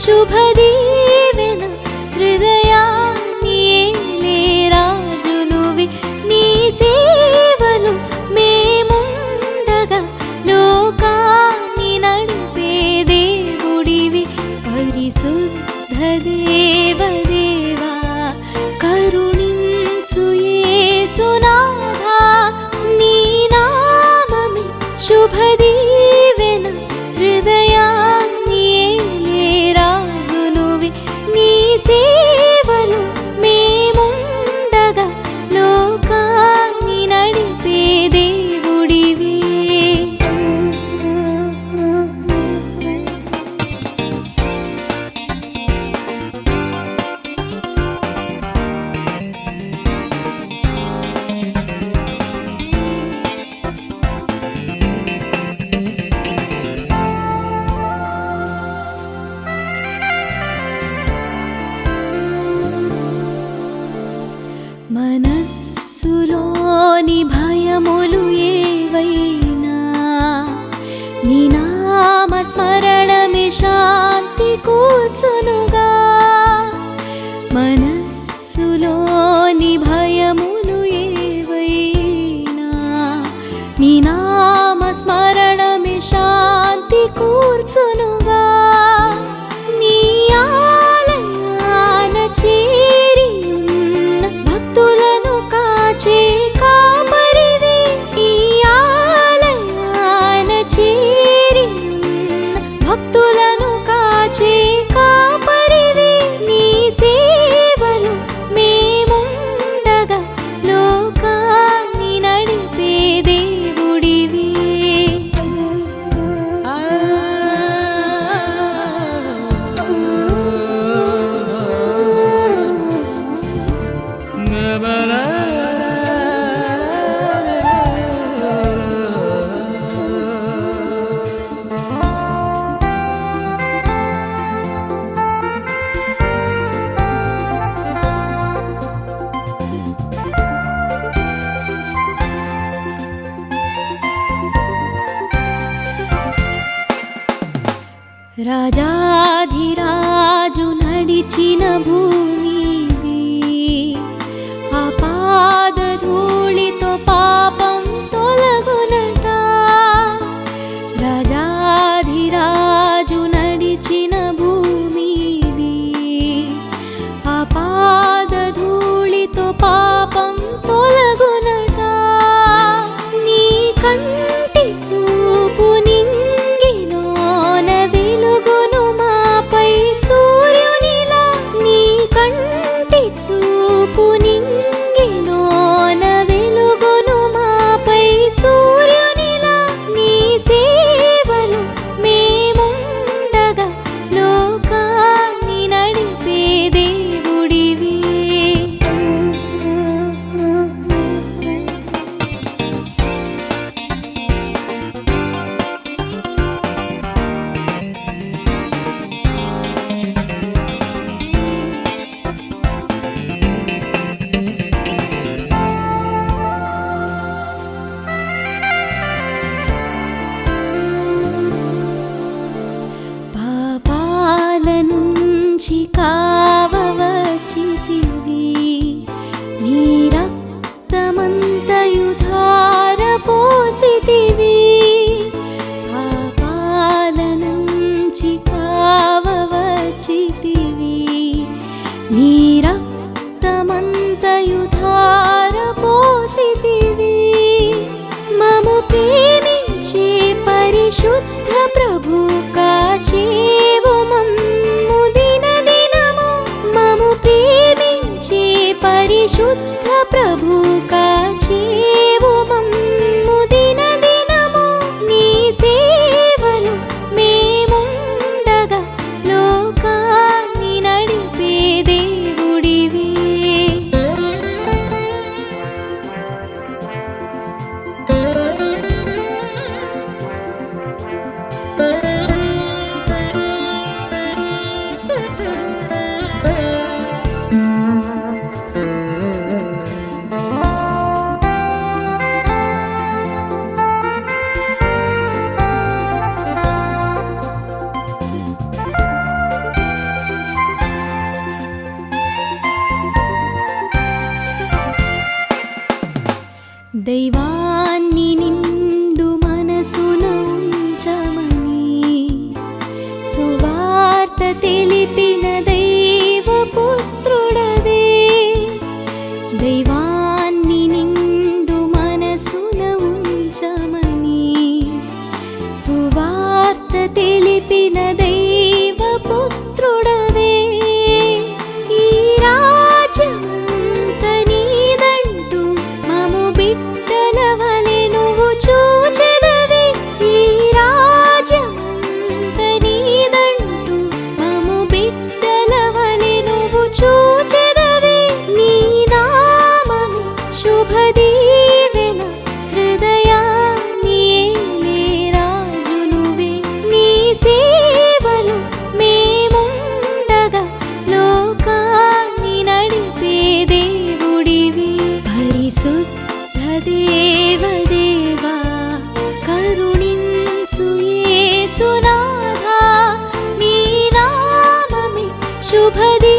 శుభదీవెన హృదయాన్ని ఏలే రాజునువి నీ సేవలు మేముండగా లోకాన్ని నడిపే దేవుడివి పరిశుద్ధ దేవదేవా కరుణించు యేసునాథా నీ నామమే శుభదీవెన హృదయాన్ని ఏలే రాజునువి నీ సేవలు మేముండగా లోకాన్ని నడిపే దేవుడివి మనస్సులోని భయములు ఏవైనా నీ నామ స్మరణమే శాంతి కూర్చునుగా మనస్సులోని భయములు ఏవైనా నీ నామ స్మరణమే శాంతి కూర్చునుగా నీ ఆలయాన చేరియున్న భక్తులను కాచే కాపరివి నీ ఆలయాన చేరియున్న భక్తులను కాచే కాపరివి నీ సేవలు మేముండగా లోకాన్ని నడిపే దేవుడివి రాజాధిరాజు నడిచిన భూమిది ఆ పాదధూళితో పాపం తొలగునట రాజాధిరాజు నడిచిన భూమిది ఆ పాదధూళితో పాపం తొలగునట నీ కంటి చూపు నింగిలోన వెలుగును మాపై సూర్యునిలా నీ కంటి చూపు నింగిలోన వెలుగును మాపై సూర్యునిలా నీ సేవలు మేముండగా లోకాన్ని నడిపే దేవుడివి పాపాల నుంచి కావవచ్చితివి నీ రక్తమంతయు ధారపోసితివి పాపాల నుంచి కావవచ్చితివి నీ రక్తమంతయు ధారపోసితివి మము ప్రేమించే పరిశుద్ధ ప్రభు కాచేవు మమ్ము దినదినము మము ప్రేమించే పరిశుద్ధ ప్రభు కాచేవు మమ్ము దినదినము నీ సేవలు మేముండగా లోకాన్ని నడిపే దేవుడివి సువార్త తెలిపిన దైవపుత్రుడవే. ఈ రాజ్యమంత నీదంటూ మము బిడ్డల వలె నువ్వు చూచెదవే. ఈ రాజ్యమంత నీదంటూ మము బిడ్డల వలె నువ్వు చూచెదవే. నీ నామమే శుభదీవెన హృదయాన్ని ఏలే రాజు నువ్వే. నీ సేవలు మేముండగా లోకాన్ని నడిపే దేవుడివి. పరిశుద్ధ దేవదేవా కరుణించు యేసునాథా. నీ నామమే శుభదీ